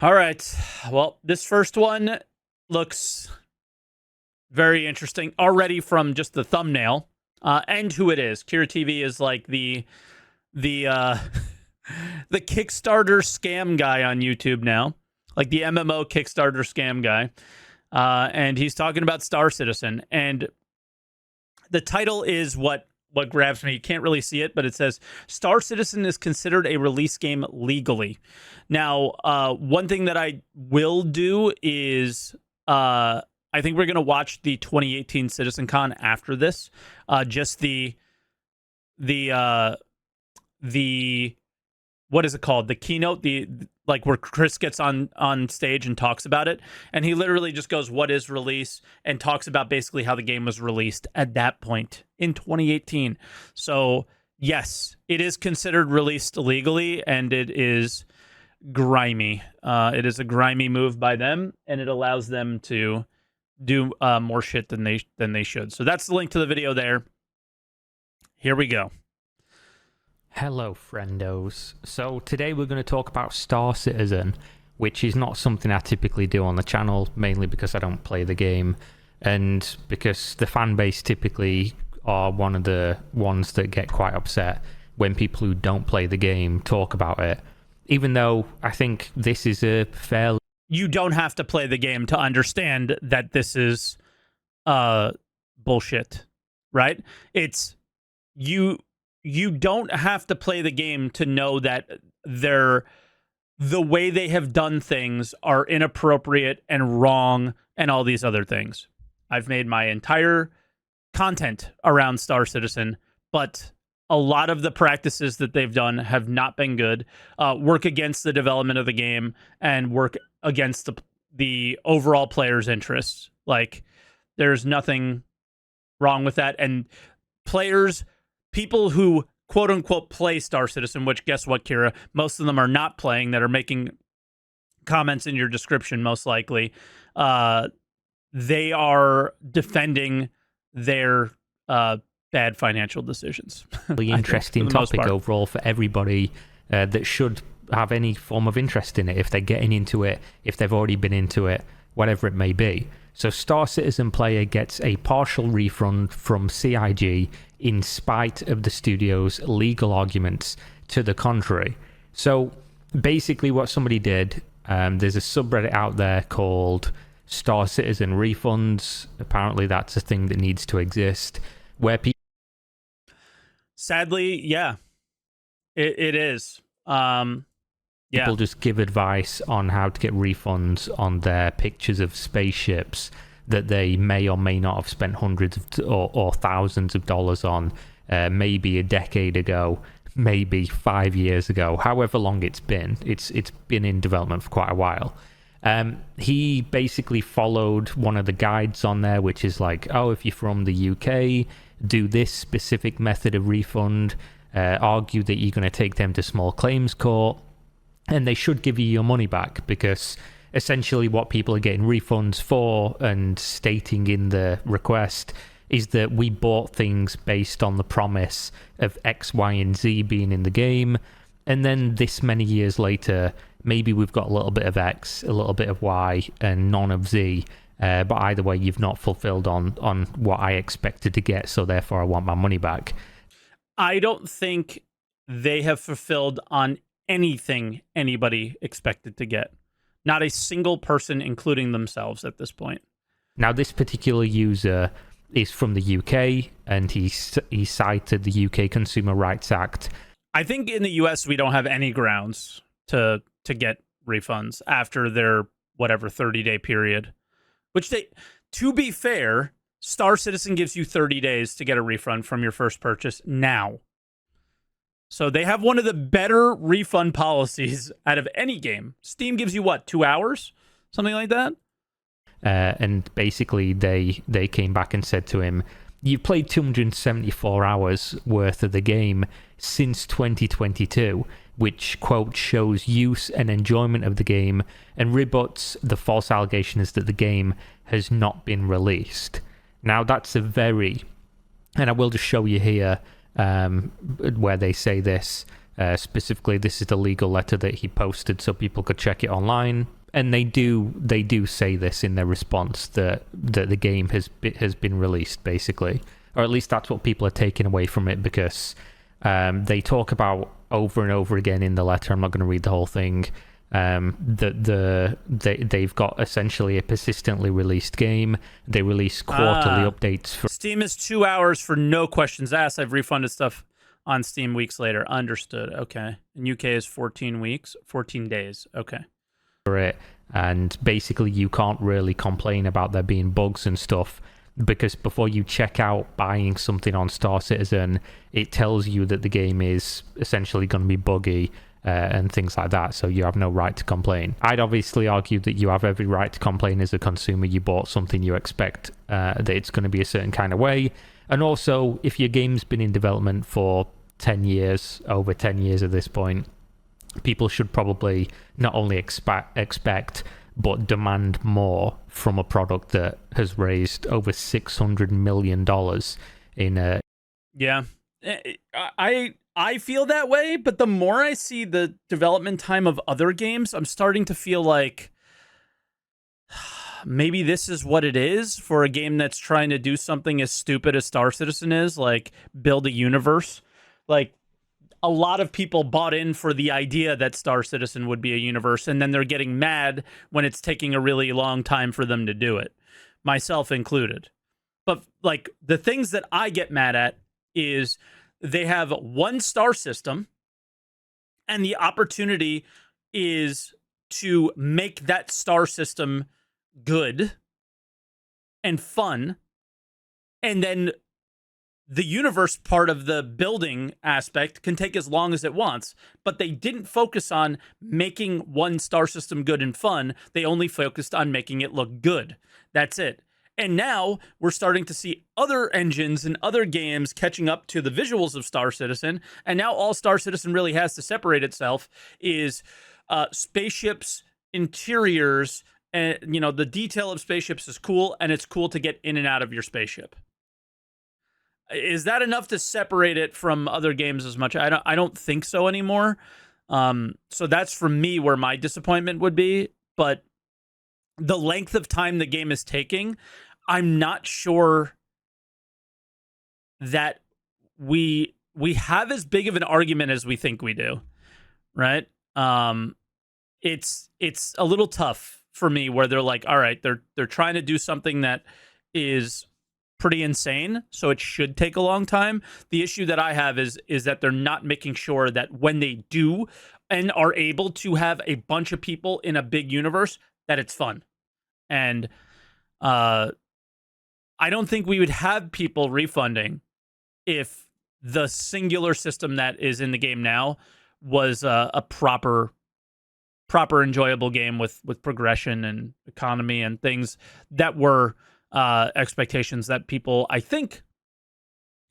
All right. Well, this first one looks very interesting already from just the thumbnail and who it is. Kira TV is like the the Kickstarter scam guy on YouTube now, like the MMO Kickstarter scam guy, and he's talking about Star Citizen. And the title is what grabs me. You can't really see it, but it says Star Citizen is considered a release game legally. Now, one thing that I will do is I think we're going to watch the 2018 CitizenCon after this. Just the what is it called? The keynote, like where Chris gets on stage and talks about it, and he literally just goes, "What is release?" and talks about basically how the game was released at that point in 2018. So yes, it is considered released legally, and it is grimy. It is a grimy move by them, and it allows them to do more shit than they should. So that's the link to the video there. Here we go. Hello, friendos. So today we're going to talk about Star Citizen, which is not something I typically do on the channel, mainly because I don't play the game, and because the fan base typically are one of the ones that get quite upset when people who don't play the game talk about it, even though I think this is a fairly... You don't have to play the game to understand that this is bullshit, right? It's you don't have to play the game to know that the way they have done things are inappropriate and wrong and all these other things. I've made my entire content around Star Citizen, but a lot of the practices that they've done have not been good, work against the development of the game and work against the overall player's interests. Like, there's nothing wrong with that. And people who quote unquote play Star Citizen, which guess what, Kira? Most of them are not playing, that are making comments in your description, most likely. They are defending their bad financial decisions. Really interesting topic overall for everybody that should have any form of interest in it, if they're getting into it, if they've already been into it, whatever it may be. So Star Citizen player gets a partial refund from CIG in spite of the studio's legal arguments to the contrary. So basically what somebody did, there's a subreddit out there called Star Citizen Refunds. Apparently that's a thing that needs to exist, where people... Sadly, yeah, it is. People just give advice on how to get refunds on their pictures of spaceships that they may or may not have spent hundreds or thousands of dollars on, maybe a decade ago, maybe 5 years ago, however long it's been. It's been in development for quite a while. He basically followed one of the guides on there, which is like, oh, if you're from the UK, do this specific method of refund, argue that you're going to take them to small claims court, and they should give you your money back, because essentially what people are getting refunds for and stating in the request is that we bought things based on the promise of X, Y, and Z being in the game, and then this many years later, maybe we've got a little bit of X, a little bit of Y, and none of Z, but either way, you've not fulfilled on what I expected to get, so therefore I want my money back. I don't think they have fulfilled on anything anybody expected to get. Not a single person, including themselves, at this point. Now, this particular user is from the UK, and he cited the UK Consumer Rights Act. I think in the US we don't have any grounds to get refunds after their whatever 30-day period. Which to be fair, Star Citizen gives you 30 days to get a refund from your first purchase now. So they have one of the better refund policies out of any game. Steam gives you, what, 2 hours? Something like that? And basically they came back and said to him, you've played 274 hours worth of the game since 2022, which, quote, shows use and enjoyment of the game and rebuts the false allegations that the game has not been released. Now, that's a very... And I will just show you here where they say this. Specifically, this is the legal letter that he posted so people could check it online. And they do say this in their response, that the game has been released, basically. Or at least that's what people are taking away from it, because they talk about over and over again in the letter, I'm not going to read the whole thing, that they've got essentially a persistently released game. They release quarterly updates. Steam is 2 hours for no questions asked. I've refunded stuff on Steam weeks later. Understood. Okay. And UK is 14 days. Okay. For it, and basically you can't really complain about there being bugs and stuff, because before you check out buying something on Star Citizen, it tells you that the game is essentially going to be buggy and things like that, so you have no right to complain. I'd obviously argue that you have every right to complain as a consumer. You bought something, you expect that it's going to be a certain kind of way. And also, if your game's been in development for 10 years, over 10 years at this point, people should probably not only expect but demand more from a product that has raised over $600 million in a... Yeah, I feel that way, but the more I see the development time of other games, I'm starting to feel like maybe this is what it is for a game that's trying to do something as stupid as Star Citizen is, like build a universe. Like, a lot of people bought in for the idea that Star Citizen would be a universe, and then they're getting mad when it's taking a really long time for them to do it, myself included. But like, the things that I get mad at is they have one star system, and the opportunity is to make that star system good and fun, and then the universe part of the building aspect can take as long as it wants, but they didn't focus on making one star system good and fun. They only focused on making it look good. That's it. And now we're starting to see other engines and other games catching up to the visuals of Star Citizen. And now all Star Citizen really has to separate itself is spaceships, interiors, and, you know, the detail of spaceships is cool, and it's cool to get in and out of your spaceship. Is that enough to separate it from other games as much? I don't think so anymore. So that's for me where my disappointment would be. But the length of time the game is taking, I'm not sure that we have as big of an argument as we think we do, right? It's a little tough for me where they're like, all right, they're trying to do something that is pretty insane, so it should take a long time. The issue that I have is that they're not making sure that when they do and are able to have a bunch of people in a big universe, that it's fun. And I don't think we would have people refunding if the singular system that is in the game now was a proper enjoyable game with progression and economy and things that were expectations that people, I think,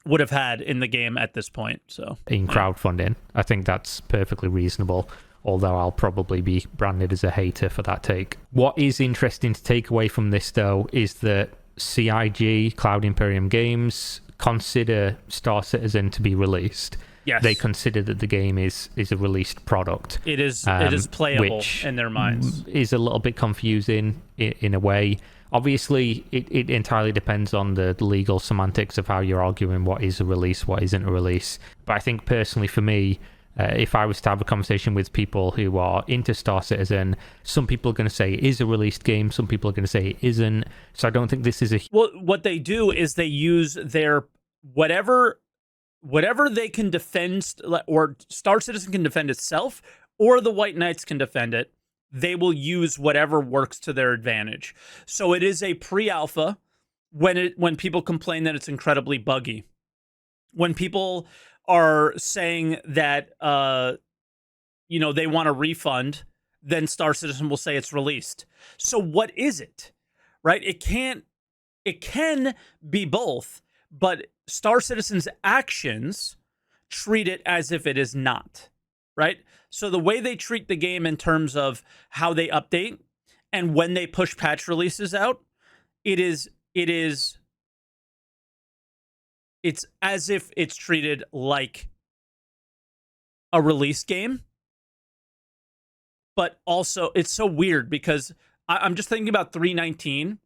would have had in the game at this point. So in crowdfunding, I think that's perfectly reasonable, although I'll probably be branded as a hater for that take. What is interesting to take away from this, though, is that CIG, Cloud Imperium Games, consider Star Citizen to be released. Yes. They consider that the game is a released product. It is playable in their minds. Is a little bit confusing in a way. Obviously, it entirely depends on the legal semantics of how you're arguing what is a release, what isn't a release. But I think personally for me, if I was to have a conversation with people who are into Star Citizen, some people are going to say it is a released game, some people are going to say it isn't. So I don't think this is a... Well, what they do is they use their whatever they can defend, or Star Citizen can defend itself, or the White Knights can defend it. They will use whatever works to their advantage. So it is a pre-alpha when people complain that it's incredibly buggy. When people are saying that they want a refund, then Star Citizen will say it's released. So what is it? Right? It can be both, but Star Citizen's actions treat it as if it is not. Right? So the way they treat the game in terms of how they update and when they push patch releases out, it's as if it's treated like a release game. But also, it's so weird because I'm just thinking about 319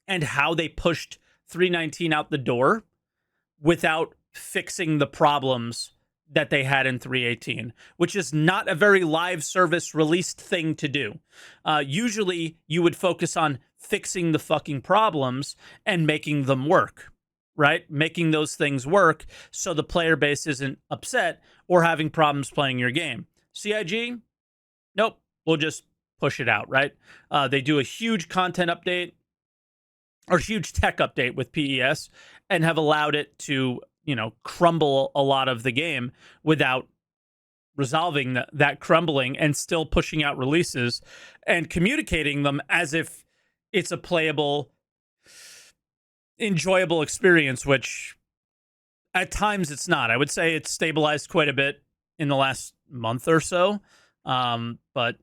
and how they pushed 319 out the door without fixing the problems that they had in 318, which is not a very live service released thing to do. Usually, you would focus on fixing the fucking problems and making them work, right? Making those things work so the player base isn't upset or having problems playing your game. CIG, nope, we'll just push it out, right? They do a huge content update or huge tech update with PES and have allowed it to, crumble a lot of the game without resolving that crumbling and still pushing out releases and communicating them as if it's a playable, enjoyable experience, which at times it's not. I would say it's stabilized quite a bit in the last month or so. But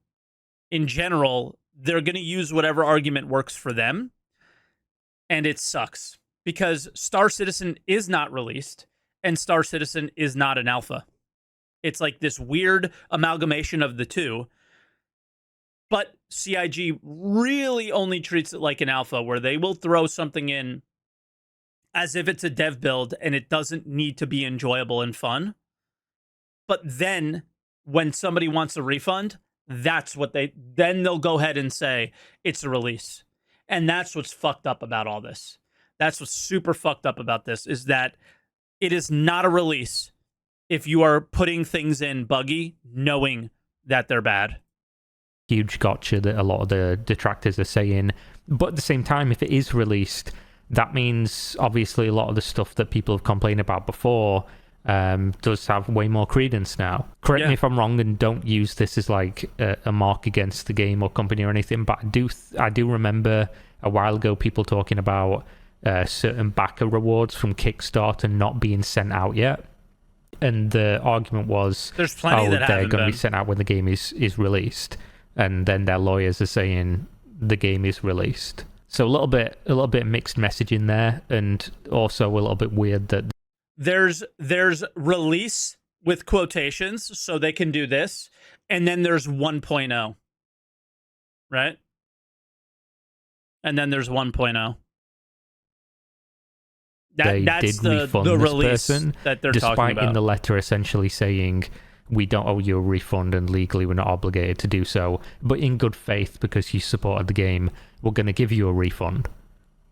in general, they're going to use whatever argument works for them. And it sucks because Star Citizen is not released and Star Citizen is not an alpha. It's like this weird amalgamation of the two. But CIG really only treats it like an alpha, where they will throw something in as if it's a dev build and it doesn't need to be enjoyable and fun. But then when somebody wants a refund, then they'll go ahead and say it's a release. And that's what's fucked up about all this. That's what's super fucked up about this, is that it is not a release if you are putting things in buggy, knowing that they're bad. Huge gotcha that a lot of the detractors are saying. But at the same time, if it is released, that means obviously a lot of the stuff that people have complained about before does have way more credence now. Correct me if I'm wrong, and don't use this as like a mark against the game or company or anything, but I do remember a while ago people talking about certain backer rewards from Kickstarter not being sent out yet, and the argument was there's plenty that they're haven't going to been. be sent out when the game is released, and then their lawyers are saying the game is released. So a little bit mixed messaging there, and also a little bit weird that there's release with quotations, so they can do this, and then there's 1.0, right? And then there's 1.0. That's the release that they're talking about. Despite in the letter essentially saying we don't owe you a refund and legally we're not obligated to do so, but in good faith because you supported the game, we're going to give you a refund.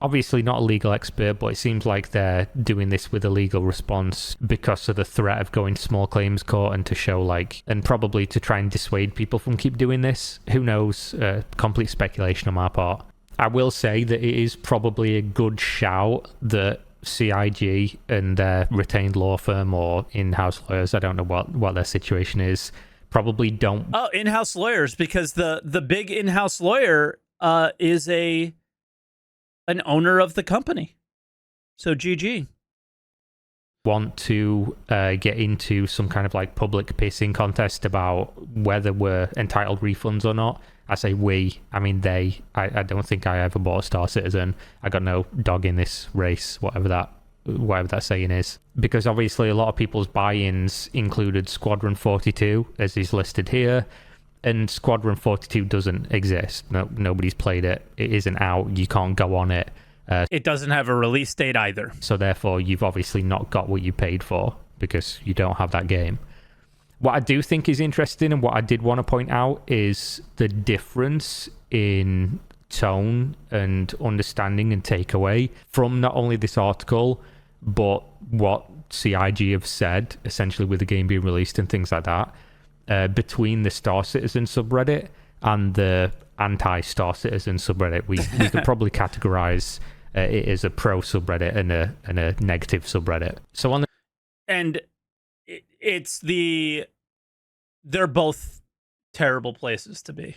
Obviously not a legal expert, but it seems like they're doing this with a legal response because of the threat of going to small claims court and to show and probably to try and dissuade people from keep doing this. Who knows? Complete speculation on my part. I will say that it is probably a good shout that CIG and their retained law firm or in-house lawyers, I don't know what their situation is, probably don't... Oh, in-house lawyers, because the big in-house lawyer is an owner of the company. So GG. Want to get into some kind of public pissing contest about whether we're entitled refunds or not. I say we, I mean they. I don't think I ever bought a Star Citizen. I got no dog in this race, whatever that saying is. Because obviously a lot of people's buy-ins included Squadron 42, as is listed here. And Squadron 42 doesn't exist. Nobody's played it. It isn't out. You can't go on it. It doesn't have a release date either. So therefore, you've obviously not got what you paid for because you don't have that game. What I do think is interesting and what I did want to point out is the difference in tone and understanding and takeaway from not only this article, but what CIG have said, essentially with the game being released and things like that, between the Star Citizen subreddit and the anti-Star Citizen subreddit. We could probably categorize it as a pro subreddit and a negative subreddit. So on the... And they're both terrible places to be.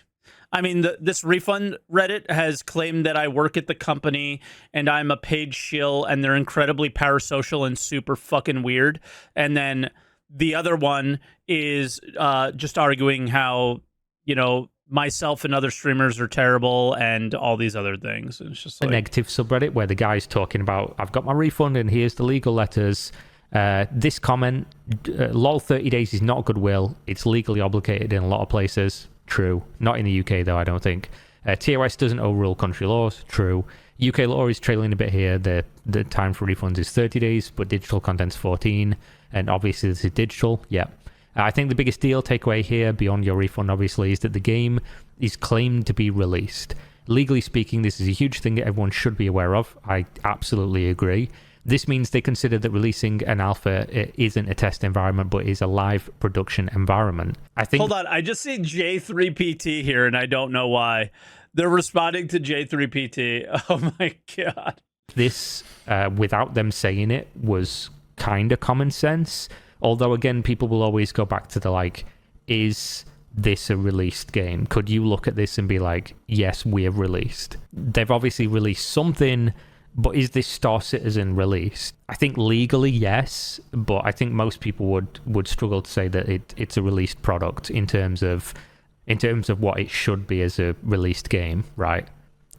I mean, this refund Reddit has claimed that I work at the company and I'm a paid shill and they're incredibly parasocial and super fucking weird. And then the other one is just arguing how, myself and other streamers are terrible and all these other things. And it's just a negative subreddit where the guy's talking about, I've got my refund and here's the legal letters. This comment, lol 30 days is not goodwill. It's legally obligated in a lot of places. True. Not in the UK, though, I don't think. TOS doesn't overrule country laws. True. UK law is trailing a bit here. The time for refunds is 30 days, but digital content's 14. And obviously, this is digital. Yeah. I think the biggest deal takeaway here, beyond your refund, obviously, is that the game is claimed to be released. Legally speaking, this is a huge thing that everyone should be aware of. I absolutely agree. This means they consider that releasing an alpha isn't a test environment, but is a live production environment. I think. Hold on, I just see J3PT here, and I don't know why. They're responding to J3PT. Oh my god. This, without them saying it, was kind of common sense. Although, again, people will always go back to the, like, is this a released game? Could you look at this and be like, yes, we have released? They've obviously released something, but is this Star Citizen released? I think legally, yes, but I think most people would struggle to say that it's a released product in terms of what it should be as a released game, right?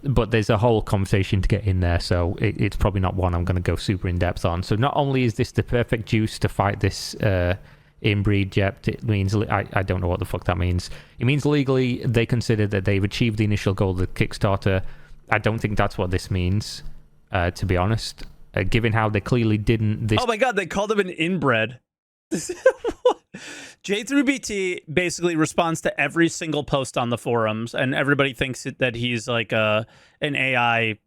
But there's a whole conversation to get in there, so it's probably not one I'm going to go super in depth on. So not only is this the perfect juice to fight this inbreed Jept, it means I don't know what the fuck that means. It means legally they consider that they've achieved the initial goal of the Kickstarter. I don't think that's what this means, to be honest. Given how they clearly didn't. Oh my god, they called him an inbred. J3BT basically responds to every single post on the forums, and everybody thinks that he's like an AI,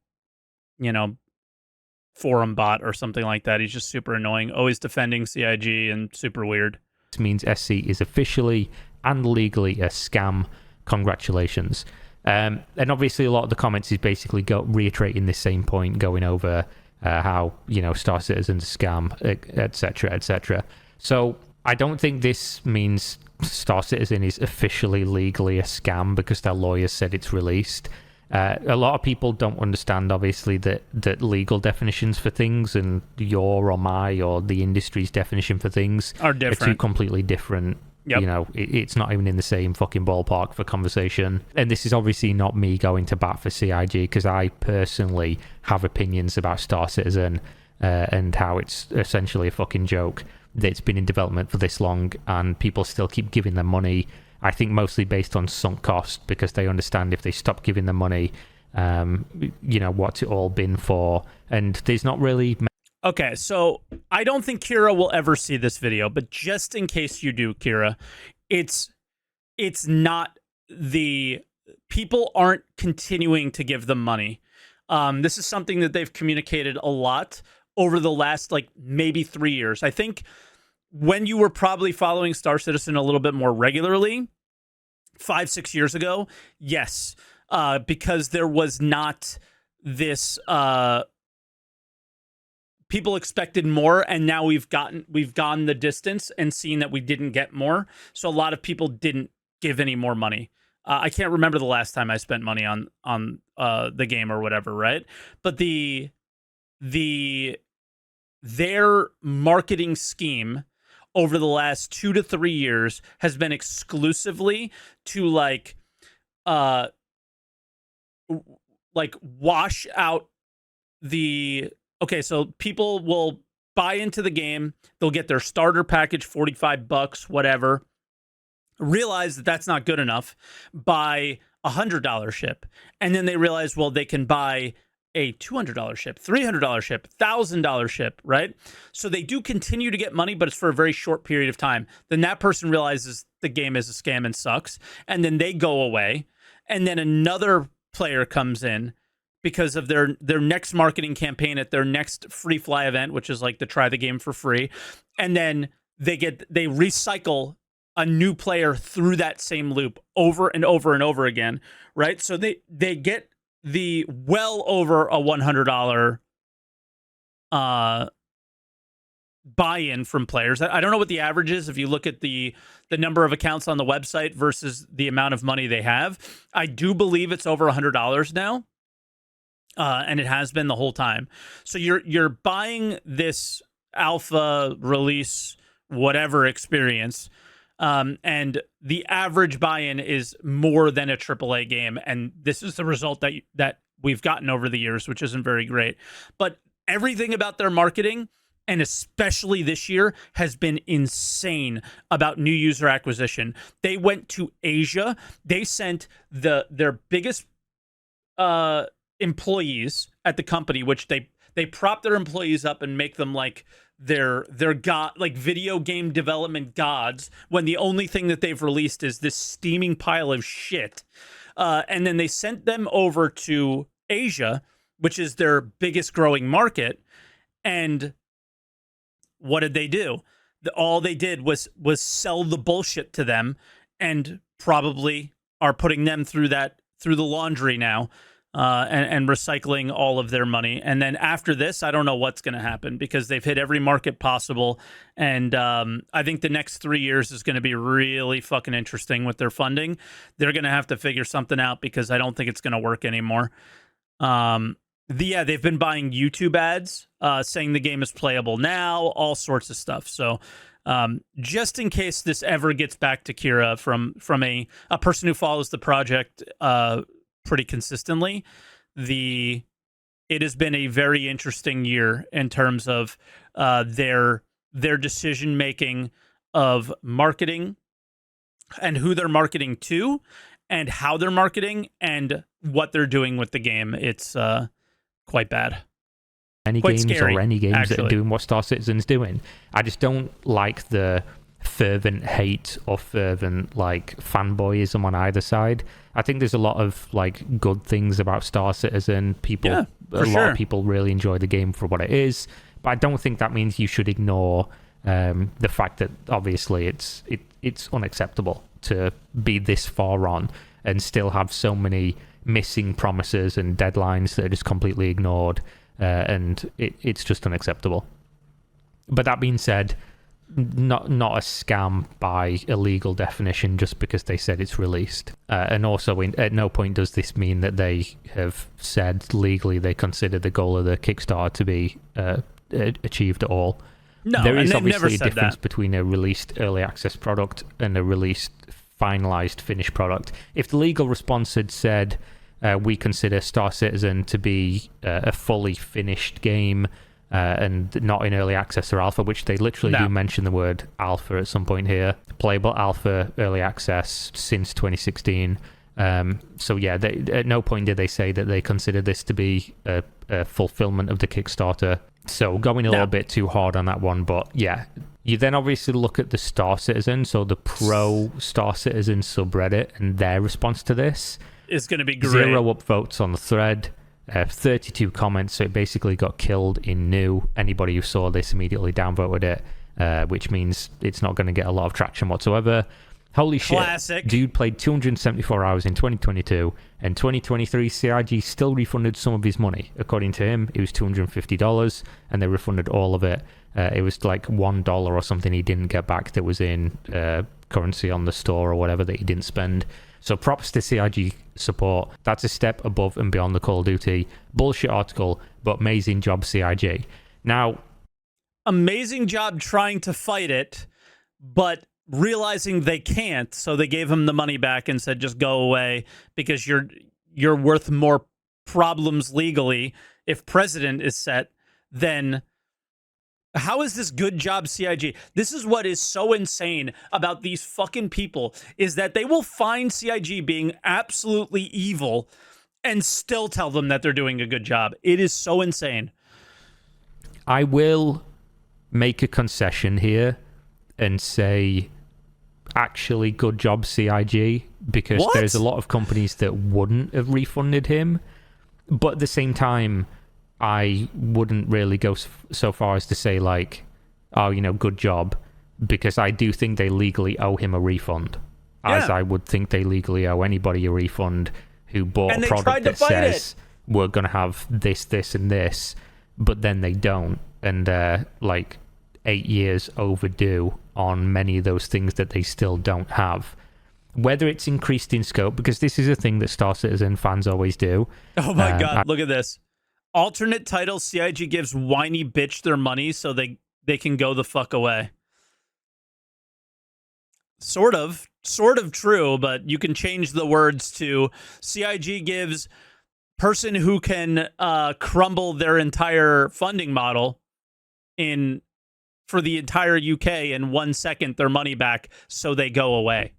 forum bot or something like that. He's just super annoying, always defending CIG and super weird. This means SC is officially and legally a scam. Congratulations. And obviously a lot of the comments is basically reiterating this same point, going over how, Star Citizen's a scam, etc., etc. So I don't think this means Star Citizen is officially legally a scam because their lawyers said it's released. A lot of people don't understand, obviously, that legal definitions for things and your or my or the industry's definition for things are different. Are two completely different. Yep. It's not even in the same fucking ballpark for conversation. And this is obviously not me going to bat for CIG, because I personally have opinions about Star Citizen and how it's essentially a fucking joke that's been in development for this long and people still keep giving them money. I think mostly based on sunk cost, because they understand if they stop giving them money, what's it all been for? And there's not really... Okay, so I don't think Kira will ever see this video, but just in case you do, Kira, it's not the... People aren't continuing to give them money. This is something that they've communicated a lot over the last, maybe 3 years. I think when you were probably following Star Citizen a little bit more regularly, 5-6 years ago, yes, because there was not this... people expected more, and now we've gone the distance and seen that we didn't get more. So a lot of people didn't give any more money. I can't remember the last time I spent money on the game or whatever, right? But their marketing scheme over the last 2 to 3 years has been exclusively to wash out the... Okay, so people will buy into the game, they'll get their starter package, $45, whatever, realize that that's not good enough, buy $100 ship, and then they realize, well, they can buy a $200 ship, $300 ship, $1,000 ship, right? So they do continue to get money, but it's for a very short period of time. Then that person realizes the game is a scam and sucks, and then they go away, and then another player comes in because of their next marketing campaign at their next free fly event, which is like to try the game for free. And then they recycle a new player through that same loop over and over and over again, right? So they get the well over a $100 buy-in from players. I don't know what the average is if you look at the number of accounts on the website versus the amount of money they have. I do believe it's over $100 now. And it has been the whole time. So you're buying this alpha release, whatever experience, and the average buy-in is more than a AAA game, and this is the result that we've gotten over the years, which isn't very great. But everything about their marketing and especially this year, has been insane about new user acquisition. They went to Asia. They sent their biggest employees at the company, which they prop their employees up and make them like their god, like video game development gods, when the only thing that they've released is this steaming pile of shit. And then they sent them over to Asia, which is their biggest growing market. And what did they do? All they did was sell the bullshit to them, and probably are putting them through the laundry now. And recycling all of their money. And then after this, I don't know what's going to happen, because they've hit every market possible. And I think the next 3 years is going to be really fucking interesting with their funding. They're going to have to figure something out, because I don't think it's going to work anymore. They've been buying YouTube ads, saying the game is playable now, all sorts of stuff. So just in case this ever gets back to Kira from a person who follows the project pretty consistently, it has been a very interesting year in terms of their decision making of marketing, and who they're marketing to, and how they're marketing, and what they're doing with the game. It's quite bad. Any quite games scary, or any games actually, that are doing what Star Citizen's doing. I just don't like the fervent hate or fervent like fanboyism on either side. I think there's a lot of like good things about Star Citizen. A lot of people really enjoy the game for what it is, but I don't think that means you should ignore the fact that obviously it's unacceptable to be this far on and still have so many missing promises and deadlines that are just completely ignored, and it's just unacceptable. But that being said, not a scam by a legal definition just because they said it's released. And also, at no point does this mean that they have said legally they consider the goal of the Kickstarter to be achieved at all. No, there is and obviously a difference that. between a released early access product and a released finalized finished product. If the legal response had said, we consider Star Citizen to be a fully finished game, and not in early access or alpha, which they literally do mention the word alpha at some point here. Playable alpha, early access since 2016. So yeah, at no point did they say that they consider this to be a fulfillment of the Kickstarter. So going a little bit too hard on that one, but yeah. You then obviously look at the Star Citizen, so the pro Star Citizen subreddit, and their response to this is going to be great. 0 upvotes on the thread. 32 comments, so it basically got killed in new. Anybody who saw this immediately downvoted it, which means it's not going to get a lot of traction whatsoever. Holy Classic. shit. Dude played 274 hours in 2022, and 2023 CIG still refunded some of his money. According to him, it was $250, and they refunded all of it. It was like $1 or something he didn't get back that was in currency on the store or whatever that he didn't spend. So props to CIG support. That's a step above and beyond the Call of Duty. Bullshit article, but amazing job, CIG. Now, amazing job trying to fight it, but realizing they can't, so they gave him the money back and said, just go away, because you're worth more problems legally if precedent is set than... How is this good job, CIG? This is what is so insane about these fucking people, is that they will find CIG being absolutely evil and still tell them that they're doing a good job. It is so insane. I will make a concession here and say, actually, good job, CIG, because there's a lot of companies that wouldn't have refunded him. But at the same time, I wouldn't really go so far as to say, like, oh, good job, because I do think they legally owe him a refund, as I would think they legally owe anybody a refund who bought a product that says we're going to have this, this, and this, but then they don't, and 8 years overdue on many of those things that they still don't have. Whether it's increased in scope, because this is a thing that Star Citizen fans always do. Oh my God, look at this. Alternate title, CIG gives whiny bitch their money so they can go the fuck away. Sort of true, but you can change the words to CIG gives person who can crumble their entire funding model in for the entire UK, in 1 second their money back, so they go away.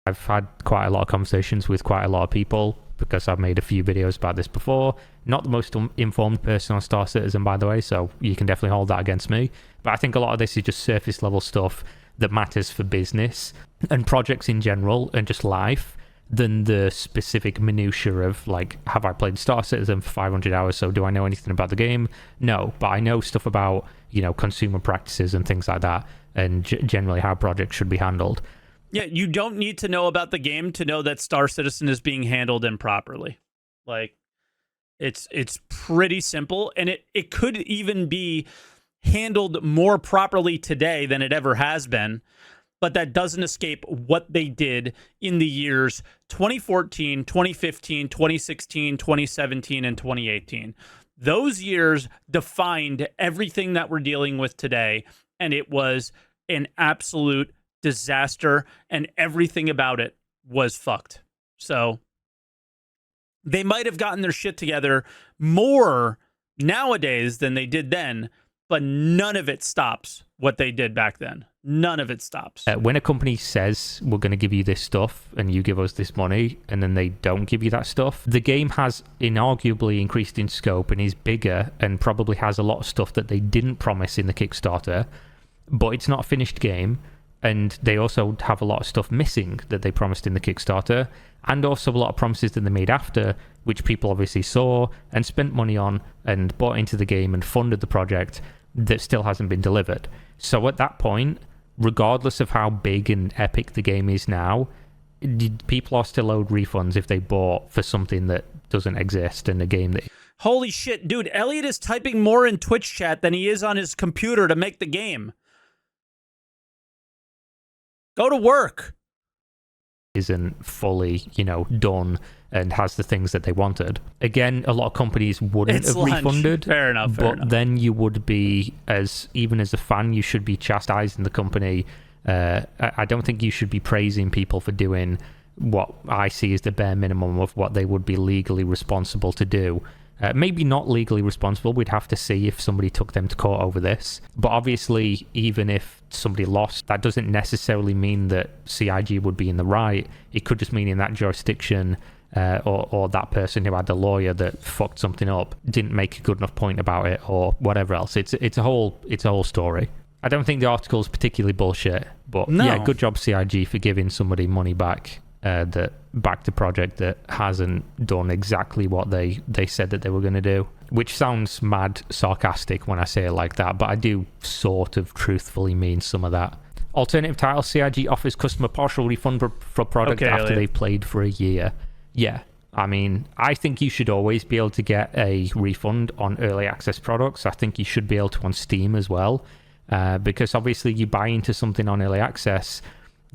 I've had quite a lot of conversations with quite a lot of people because I've made a few videos about this before. Not the most informed person on Star Citizen, by the way, so you can definitely hold that against me. But I think a lot of this is just surface level stuff that matters for business and projects in general and just life, than the specific minutiae of, like, have I played Star Citizen for 500 hours, so do I know anything about the game? No, but I know stuff about, you know, consumer practices and things like that, and generally how projects should be handled. Yeah, you don't need to know about the game to know that Star Citizen is being handled improperly. Like, it's pretty simple, and it could even be handled more properly today than it ever has been, but that doesn't escape what they did in the years 2014, 2015, 2016, 2017, and 2018. Those years defined everything that we're dealing with today, and it was an absolute disaster, and everything about it was fucked. So they might have gotten their shit together more nowadays than they did then, but none of it stops what they did back then. None of it stops. When a company says we're going to give you this stuff and you give us this money, and then they don't give you that stuff, the game has inarguably increased in scope and is bigger and probably has a lot of stuff that they didn't promise in the Kickstarter, but it's not a finished game. And they also have a lot of stuff missing that they promised in the Kickstarter, and also a lot of promises that they made after, which people obviously saw and spent money on and bought into the game and funded the project, that still hasn't been delivered. So at that point, regardless of how big and epic the game is now, people are still owed refunds if they bought for something that doesn't exist in a game that... Holy shit, dude, Elliot is typing more in Twitch chat than he is on his computer to make the game. Go to work. Isn't fully, you know, done and has the things that they wanted. Again, a lot of companies wouldn't have refunded. Fair enough. But then you would be, even as a fan, you should be chastising the company. I don't think you should be praising people for doing what I see as the bare minimum of what they would be legally responsible to do. Maybe not legally responsible. We'd have to see if somebody took them to court over this. But obviously, even if somebody lost, that doesn't necessarily mean that CIG would be in the right. It could just mean in that jurisdiction, or that person who had the lawyer that fucked something up didn't make a good enough point about it, or whatever else. It's a whole story. I don't think the article is particularly bullshit, but yeah, good job CIG for giving somebody money back. That backed a project that hasn't done exactly what they said that they were going to do, which sounds mad sarcastic when I say it like that, but I do sort of truthfully mean some of that. Alternative title, CIG offers customer partial refund for product after they've played for a year. Yeah, I mean, I think you should always be able to get a refund on early access products. I think you should be able to on Steam as well, because obviously you buy into something on early access,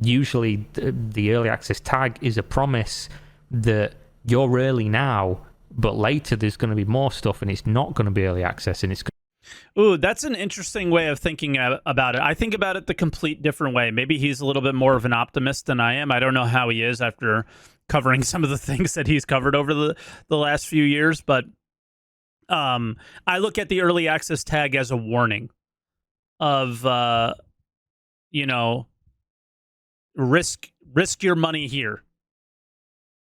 usually the early access tag is a promise that you're early now, but later there's going to be more stuff and it's not going to be early access, and it's... Ooh, that's an interesting way of thinking about it. I think about it the complete different way. Maybe he's a little bit more of an optimist than I am. I don't know how he is after covering some of the things that he's covered over the last few years, but I look at the early access tag as a warning of, risk your money here,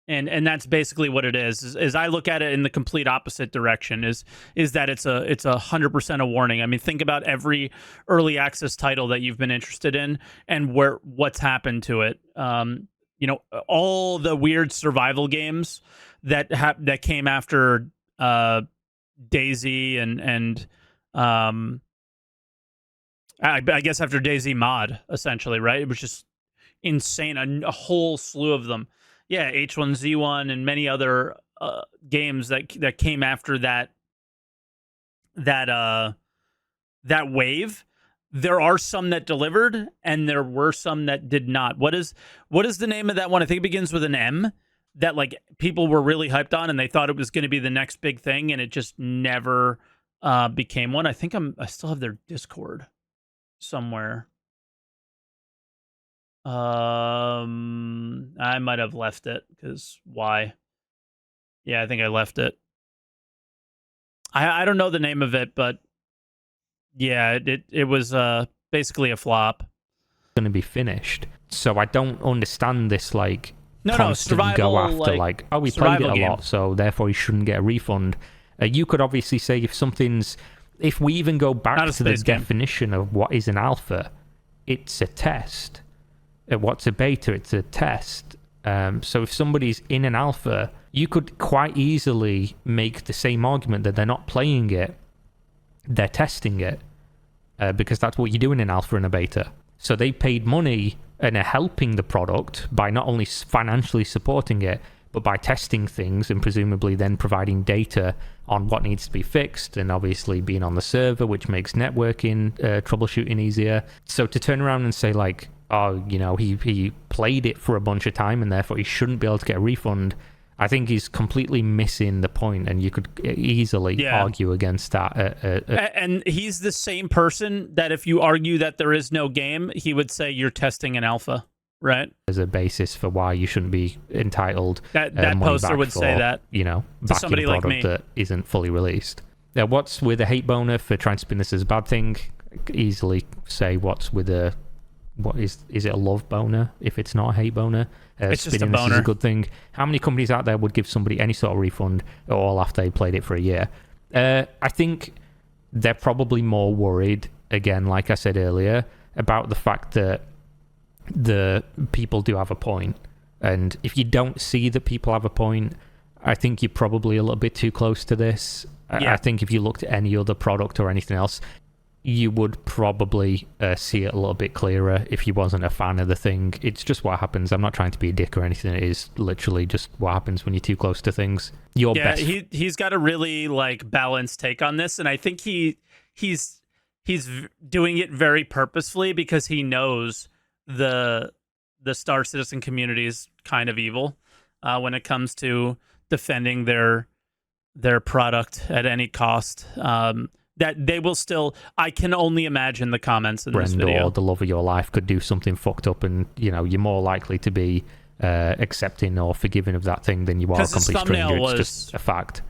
and that's basically what it is I look at it in the complete opposite direction, is that it's 100% a warning. I mean, think about every early access title that you've been interested in and what's happened to it. All the weird survival games that came after DayZ and I guess after DayZ mod, essentially, right? It was just insane, a whole slew of them. Yeah, H1Z1 and many other games that came after that wave. There are some that delivered, and there were some that did not. What is the name of that one? I think it begins with an M. That, like, people were really hyped on, and they thought it was going to be the next big thing, and it just never became one. I think I still have their Discord somewhere. I might have left it, because why? Yeah, I think I left it. I don't know the name of it, but Yeah, it was basically a flop. Going to be finished. So I don't understand this like No, constant survival, go after like, oh, we played it a game. lot, so therefore he shouldn't get a refund. You could obviously say if we even go back to the definition of what is an alpha, it's a test. What's a beta? It's a test. So if somebody's in an alpha, you could quite easily make the same argument that they're not playing it, they're testing it, because that's what you do in an alpha and a beta. So they paid money and are helping the product by not only financially supporting it, but by testing things and presumably then providing data on what needs to be fixed, and obviously being on the server, which makes networking troubleshooting easier. So to turn around and say like, oh, you know, he played it for a bunch of time and therefore he shouldn't be able to get a refund, I think he's completely missing the point, and you could easily argue against that. And he's the same person that if you argue that there is no game, he would say you're testing an alpha, right? As a basis for why you shouldn't be entitled. That poster would say that, you know, to somebody like me, that isn't fully released. Now, what's with a hate boner for trying to spin this as a bad thing? I could easily say what's with a... What is it a love boner if it's not a hate boner? It's just a boner. This is a good thing. How many companies out there would give somebody any sort of refund at all after they played it for a year? I think they're probably more worried, again, like I said earlier, about the fact that the people do have a point. And if you don't see that people have a point, I think you're probably a little bit too close to this. I think if you looked at any other product or anything else, you would probably see it a little bit clearer if you wasn't a fan of the thing. It's just what happens. I'm not trying to be a dick or anything. It is literally just what happens when you're too close to things. He's got a really like balanced take on this, and I think he's doing it very purposefully because he knows the Star Citizen community is kind of evil when it comes to defending their product at any cost. That they will still... I can only imagine the comments in this video. Or the love of your life could do something fucked up, and you know you're more likely to be accepting or forgiving of that thing than you are a complete stranger. It's just a fact.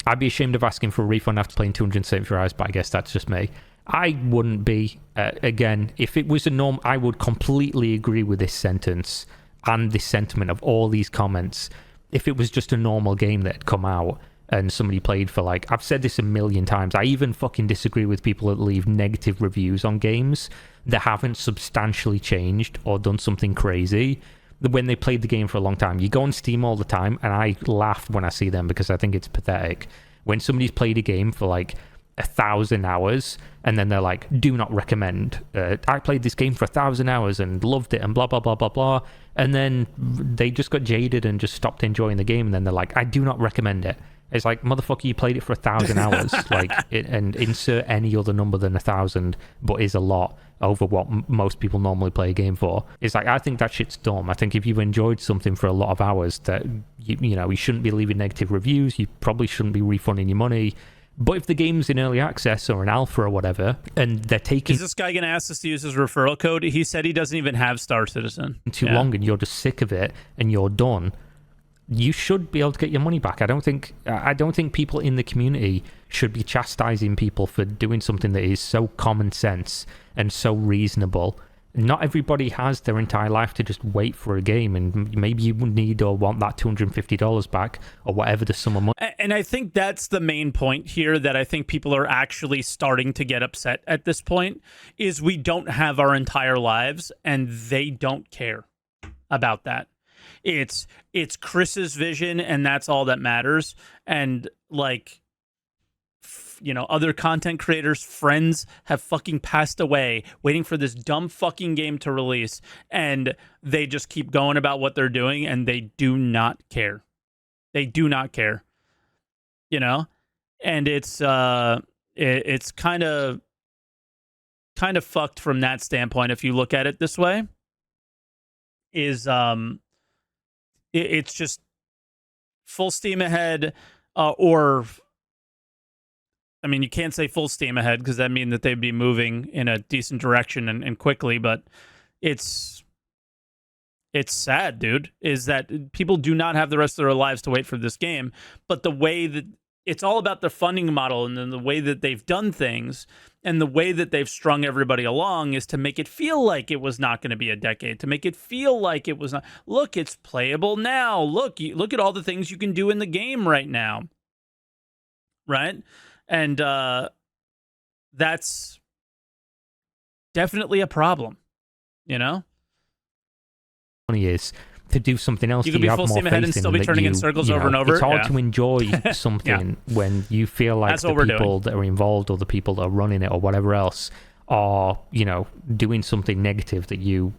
I'd be ashamed of asking for a refund after playing 274 hours, but I guess that's just me. I wouldn't be. Again, if it was a norm, I would completely agree with this sentence and this sentiment of all these comments. If it was just a normal game that had come out and somebody played for like... I've said this a million times. I even fucking disagree with people that leave negative reviews on games that haven't substantially changed or done something crazy when they played the game for a long time. You go on Steam all the time, and I laugh when I see them because I think it's pathetic. When somebody's played a game for like 1,000 hours and then they're like, do not recommend. I played this game for 1,000 hours and loved it and blah, blah, blah, blah, blah. And then they just got jaded and just stopped enjoying the game. And then they're like, I do not recommend it. It's like, motherfucker, you played it for 1,000 hours, and insert any other number than 1,000, but is a lot over what most people normally play a game for. It's like, I think that shit's dumb. I think if you've enjoyed something for a lot of hours, that you shouldn't be leaving negative reviews. You probably shouldn't be refunding your money. But if the game's in early access or an alpha or whatever, and they're taking... Is this guy going to ask us to use his referral code? He said he doesn't even have Star Citizen. Too long, and you're just sick of it, and you're done. You should be able to get your money back. I don't think people in the community should be chastising people for doing something that is so common sense and so reasonable. Not everybody has their entire life to just wait for a game, and maybe you need or want that $250 back or whatever the sum of money. And I think that's the main point here that I think people are actually starting to get upset at this point, is we don't have our entire lives and they don't care about that. It's Chris's vision, and that's all that matters. And like, other content creators, friends have fucking passed away waiting for this dumb fucking game to release, and they just keep going about what they're doing, and they do not care. They do not care. And it's kind of fucked from that standpoint if you look at it this way. It's just full steam ahead, or I mean, you can't say full steam ahead because that means that they'd be moving in a decent direction and quickly, but it's sad, dude, is that people do not have the rest of their lives to wait for this game. But the way that it's all about the funding model, and then the way that they've done things and the way that they've strung everybody along is to make it feel like it was not going to be a decade, to make it feel like it was not. Look, it's playable now. Look at all the things you can do in the game right now. Right? And that's definitely a problem, you know? Funny is to do something else. You could be full steam ahead and still be turning in circles over and over. It's hard to enjoy something when you feel like the people that are involved or the people that are running it or whatever else are, doing something negative that you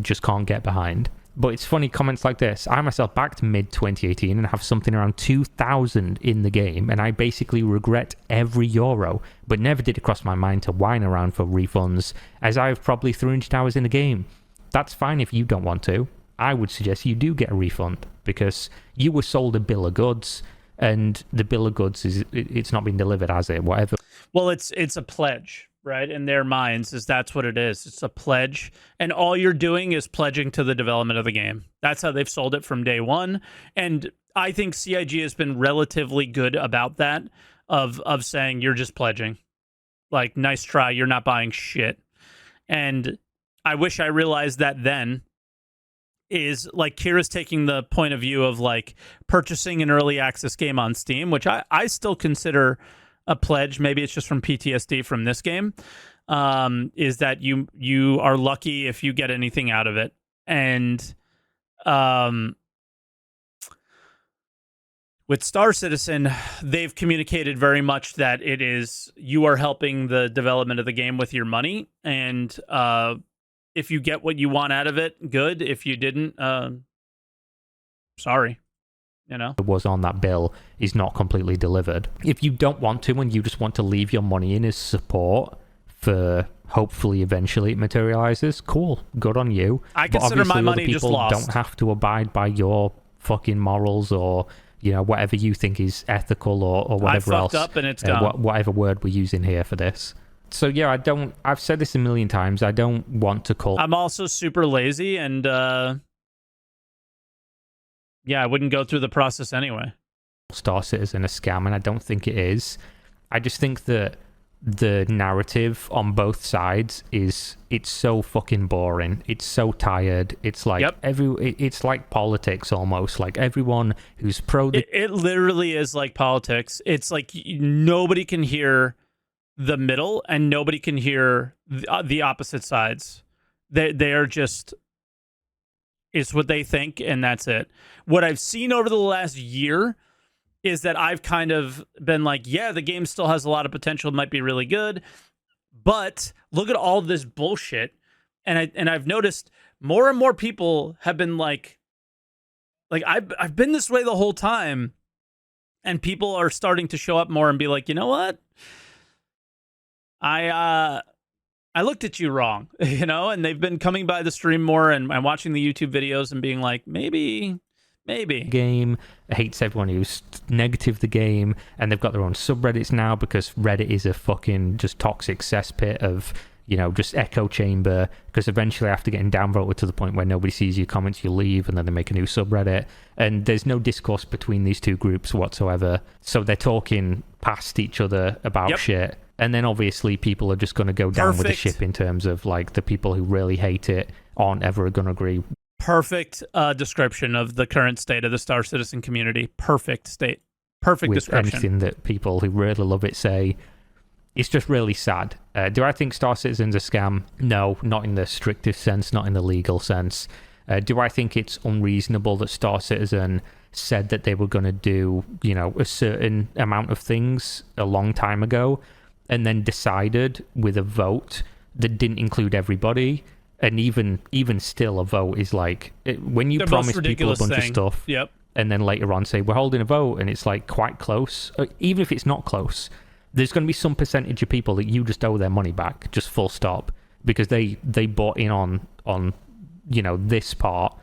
just can't get behind. But it's funny, comments like this. I myself backed mid-2018 and have something around 2,000 in the game, and I basically regret every euro, but never did it cross my mind to whine around for refunds, as I have probably 300 hours in the game. That's fine if you don't want to. I would suggest you do get a refund, because you were sold a bill of goods, and the bill of goods it's not been delivered, has it? Whatever. Well, it's a pledge. Right, in their minds, that's what it is. It's a pledge, and all you're doing is pledging to the development of the game. That's how they've sold it from day one, and I think CIG has been relatively good about that, of saying you're just pledging. Like, nice try, you're not buying shit. And I wish I realized that then. Is like Kira's taking the point of view of like purchasing an early access game on Steam, which I still consider a pledge. Maybe it's just from PTSD from this game, is that you are lucky if you get anything out of it. And with Star Citizen, they've communicated very much that it is, you are helping the development of the game with your money, and if you get what you want out of it, good. If you didn't, sorry. Was on that bill is not completely delivered. If you don't want to and you just want to leave your money in as support for hopefully eventually it materializes, cool, good on you. I consider my money just lost. Don't have to abide by your fucking morals or whatever you think is ethical or whatever else. I fucked up and it's gone. Whatever word we're using here for this. So yeah, I've said this a million times. I don't want to call. I'm also super lazy and yeah, I wouldn't go through the process anyway. Star Citizen a scam, and I don't think it is. I just think that the narrative on both sides it's so fucking boring. It's so tired. It's like it's like politics almost. Like everyone who's pro. It literally is like politics. It's like nobody can hear the middle and nobody can hear the opposite sides. They are just. It's what they think, and that's it. What I've seen over the last year is that I've kind of been like, yeah, the game still has a lot of potential, might be really good, but look at all this bullshit. And I've noticed more and more people have been like I've been this way the whole time, and people are starting to show up more and be like, you know what? I looked at you wrong, and they've been coming by the stream more and watching the YouTube videos and being like, maybe. Game hates everyone who's negative the game, and they've got their own subreddits now because Reddit is a fucking just toxic cesspit of, just echo chamber, because eventually after getting downvoted to the point where nobody sees your comments, you leave, and then they make a new subreddit, and there's no discourse between these two groups whatsoever, so they're talking past each other about shit. And then obviously people are just going to go down with the ship in terms of like the people who really hate it aren't ever going to agree. Perfect description of the current state of the Star Citizen community. Perfect state. Perfect description. Anything that people who really love it say. It's just really sad. Do I think Star Citizen's a scam? No, not in the strictest sense, not in the legal sense. Do I think it's unreasonable that Star Citizen said that they were going to do, a certain amount of things a long time ago, and then decided with a vote that didn't include everybody? And even still, a vote is like, when you promise people a bunch of stuff, and then later on say, we're holding a vote, and it's like quite close, even if it's not close, there's going to be some percentage of people that you just owe their money back, just full stop, because they bought in on this part,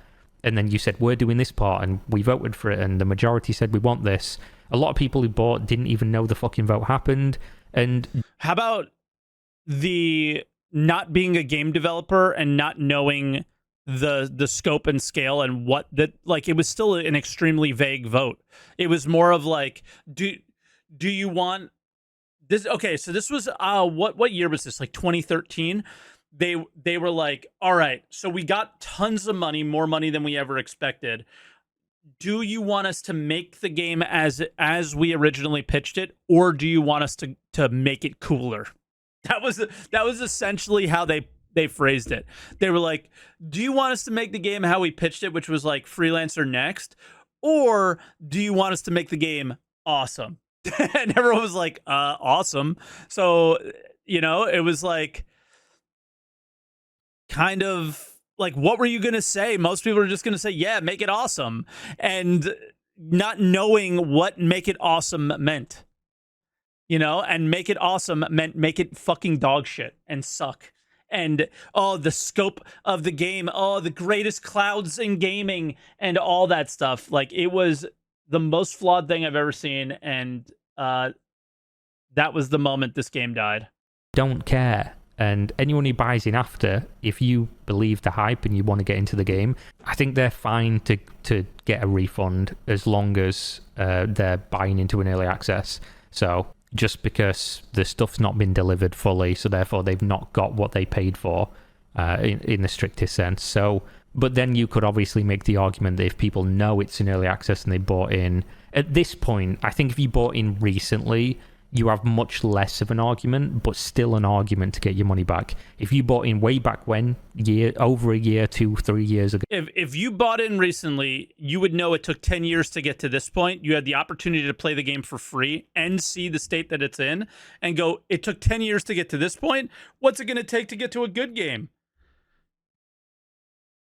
and then you said, we're doing this part, and we voted for it, and the majority said we want this. A lot of people who bought didn't even know the fucking vote happened. And how about the not being a game developer and not knowing the scope and scale and what that, like, it was still an extremely vague vote. It was more of like, do do you want this? Okay, so this was what year was this? Like 2013. They were like, all right, so we got tons of money, more money than we ever expected. Do you want us to make the game as we originally pitched it, or do you want us to make it cooler? That was essentially how they phrased it. They were like, do you want us to make the game how we pitched it, which was like Freelancer Next, or do you want us to make the game awesome? And everyone was like, awesome. So, it was like kind of like, what were you going to say? Most people are just going to say, yeah, make it awesome. And not knowing what make it awesome meant, and make it awesome meant make it fucking dog shit and suck. And, the scope of the game, the greatest clouds in gaming and all that stuff. Like, it was the most flawed thing I've ever seen. And that was the moment this game died. Don't care. And anyone who buys in after, if you believe the hype and you want to get into the game, I think they're fine to get a refund as long as they're buying into an early access. So just because the stuff's not been delivered fully, so therefore they've not got what they paid for in the strictest sense. So, but then you could obviously make the argument that if people know it's in early access and they bought in, at this point, I think if you bought in recently, you have much less of an argument, but still an argument to get your money back. If you bought in way back when, over a year, 2-3 years ago. If you bought in recently, you would know it took 10 years to get to this point. You had the opportunity to play the game for free and see the state that it's in and go, it took 10 years to get to this point. What's it going to take to get to a good game?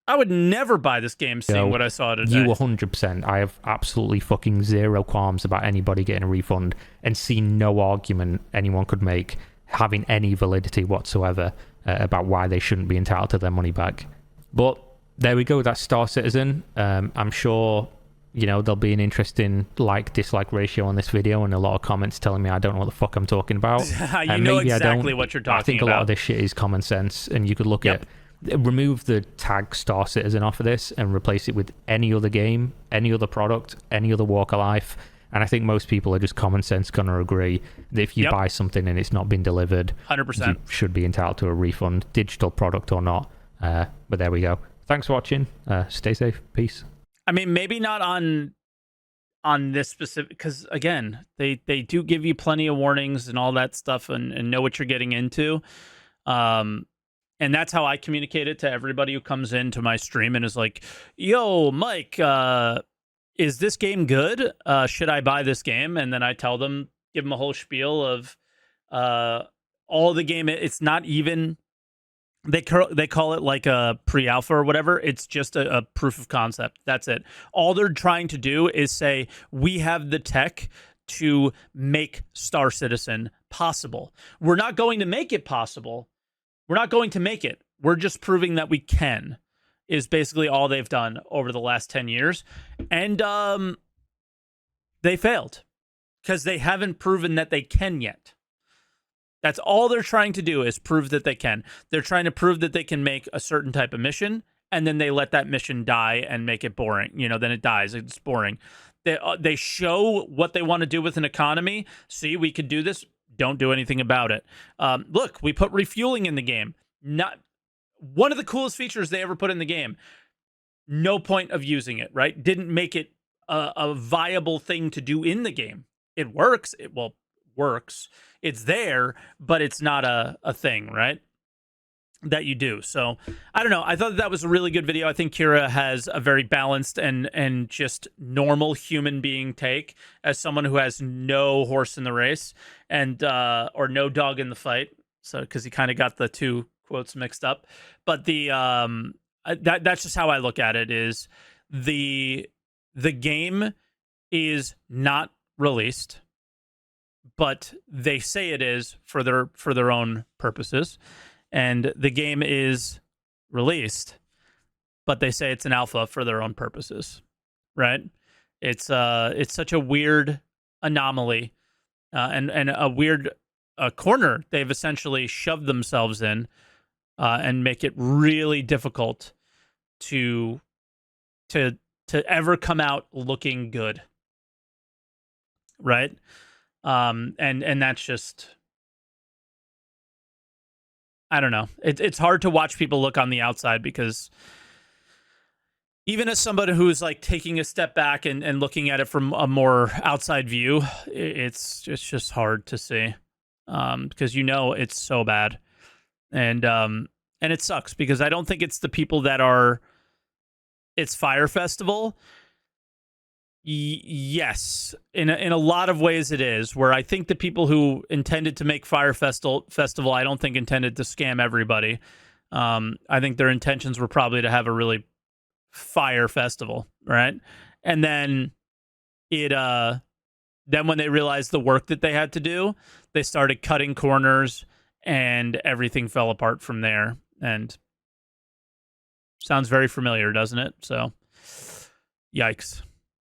I would never buy this game seeing what I saw today. You 100%. I have absolutely fucking zero qualms about anybody getting a refund and see no argument anyone could make having any validity whatsoever about why they shouldn't be entitled to their money back. But there we go. That's Star Citizen. I'm sure, there'll be an interesting like-dislike ratio on this video and a lot of comments telling me I don't know what the fuck I'm talking about. You know exactly what you're talking about. I think a lot of this shit is common sense, and you could look at remove the tag Star Citizen off of this and replace it with any other game, any other product, any other walk of life. And I think most people are just common sense going to agree that if you buy something and it's not been delivered, 100%, you should be entitled to a refund, digital product or not. But there we go. Thanks for watching. Stay safe. Peace. I mean, maybe not on this specific, because again, they do give you plenty of warnings and all that stuff and know what you're getting into. And that's how I communicate it to everybody who comes into my stream and is like, yo, Mike, is this game good? Should I buy this game? And then I tell them, give them a whole spiel of all the game. It's not even, they call it like a pre-alpha or whatever. It's just a proof of concept. That's it. All they're trying to do is say, we have the tech to make Star Citizen possible. We're not going to make it possible. We're not going to make it. We're just proving that we can, is basically all they've done over the last 10 years. And they failed because they haven't proven that they can yet. That's all they're trying to do, is prove that they can. They're trying to prove that they can make a certain type of mission, and then they let that mission die and make it boring. Then it dies. It's boring. They show what they want to do with an economy. See, we could do this. Don't do anything about it. Look, we put refueling in the game. Not one of the coolest features they ever put in the game. No point of using it, right? Didn't make it a viable thing to do in the game. It works. It works. It's there, but it's not a thing, right? That you do. So I don't know. I thought that was a really good video. I think Kira has a very balanced and just normal human being take as someone who has no horse in the race and or no dog in the fight. So because he kind of got the two quotes mixed up, but the that's just how I look at it. Is the game is not released, but they say it is for their own purposes. And the game is released, but they say it's an alpha for their own purposes, right? It's such a weird anomaly and a weird corner they've essentially shoved themselves in and make it really difficult to ever come out looking good, right? And that's just, I don't know. It's hard to watch people look on the outside, because even as somebody who's like taking a step back and looking at it from a more outside view, it's just hard to see, because it's so bad, and it sucks, because I don't think it's the people that are. It's Fire Festival. Yes, in a lot of ways it is. Where I think the people who intended to make Fire Festival, I don't think intended to scam everybody. I think their intentions were probably to have a really fire festival, right? And then then when they realized the work that they had to do, they started cutting corners, and everything fell apart from there. And sounds very familiar, doesn't it? So, yikes.